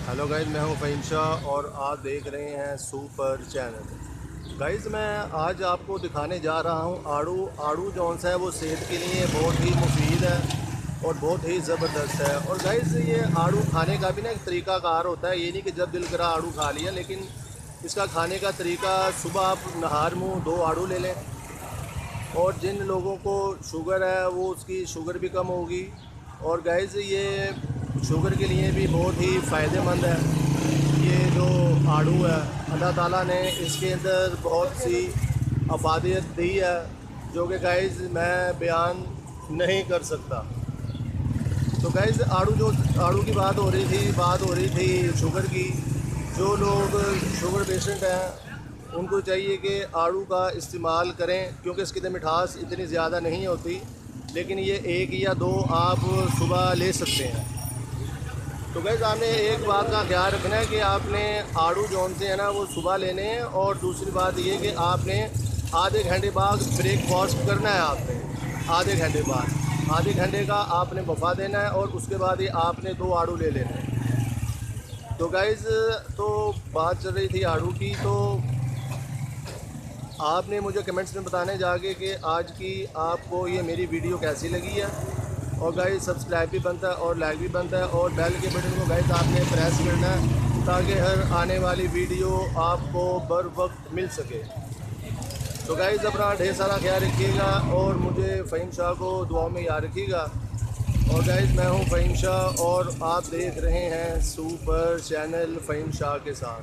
Hello guys, मैं हूं फ़हीम शाह और आप देख रहे हैं सुपर चैनल। गाइज़, मैं आज आपको दिखाने जा रहा हूं आड़ू। आड़ू जौन सा है वो सेहत के लिए बहुत ही मुफीद है और बहुत ही ज़बरदस्त है। और गाइज़, ये आड़ू खाने का भी ना एक तरीक़ाकार होता है। ये नहीं कि जब दिल करा आड़ू खा लिया, लेकिन इसका खाने का तरीका, सुबह आप नहार मुँह 2 आड़ू ले लें और जिन लोगों को शुगर है वो उसकी शुगर भी कम होगी। और गाइज़, ये शुगर के लिए भी बहुत ही फ़ायदेमंद है। ये जो आड़ू है, अल्लाह ताला ने इसके अंदर बहुत सी अफादियत दी है जो कि गाइज़ मैं बयान नहीं कर सकता। तो गाइज़, आड़ू की बात हो रही थी शुगर की। जो लोग शुगर पेशेंट हैं उनको चाहिए कि आड़ू का इस्तेमाल करें, क्योंकि इसकी तो मिठास इतनी ज़्यादा नहीं होती, लेकिन ये 1 या 2 आप सुबह ले सकते हैं। तो गाइज़, आपने एक बात का ख्याल रखना है कि आपने आड़ू जौन से है ना वो सुबह लेने हैं। और दूसरी बात ये कि आपने आधे घंटे बाद ब्रेकफास्ट करना है। आपने आधे घंटे का आपने वफ़ा देना है और उसके बाद ही आपने 2 आड़ू ले लेने हैं। तो गाइज़, तो बात चल रही थी आड़ू की, तो आपने मुझे कमेंट्स में बताने जाके कि आज की आपको ये मेरी वीडियो कैसी लगी है। और गाइस, सब्सक्राइब भी बनता है और लाइक भी बनता है और बेल के बटन को गाइस आपने प्रेस करना है ताकि हर आने वाली वीडियो आपको बर वक्त मिल सके। तो गाइस, अपना ढेर सारा ख्याल रखिएगा और मुझे फ़हीम शाह को दुआ में याद रखिएगा। और गाइस, मैं हूं फ़हीम शाह और आप देख रहे हैं सुपर चैनल फ़हीम शाह के साथ।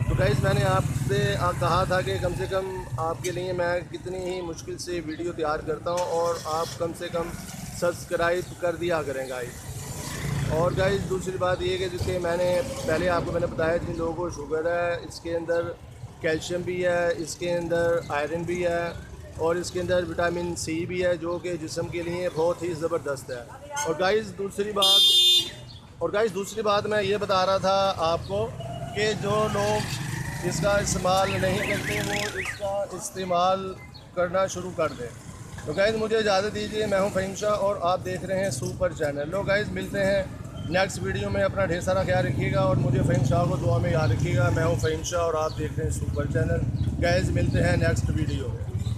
तो गाइस, मैंने आपसे कहा था कि कम से कम आपके लिए मैं कितनी ही मुश्किल से वीडियो तैयार करता हूं और आप कम से कम सब्सक्राइब कर दिया करें गाइस। और गाइस, दूसरी बात ये कि जिसके मैंने बताया, जिन लोगों को शुगर है, इसके अंदर कैल्शियम भी है, इसके अंदर आयरन भी है और इसके अंदर विटामिन सी भी है, जो कि जिस्म के लिए बहुत ही ज़बरदस्त है। और गाइस, दूसरी बात मैं ये बता रहा था आपको कि जो लोग इसका इस्तेमाल नहीं करते वो इसका इस्तेमाल करना शुरू कर दें। तो गाइज़, मुझे इजाज़त दीजिए। मैं हूं फ़हीम शाह और आप देख रहे हैं सुपर चैनल। लो गाइज़, मिलते हैं नेक्स्ट वीडियो में। अपना ढेर सारा ख्याल रखिएगा और मुझे फ़हीम शाह को दुआ में याद रखिएगा। मैं हूं फ़हीम शाह और आप देख रहे हैं सुपर चैनल। गाइज़, मिलते हैं नेक्स्ट वीडियो में।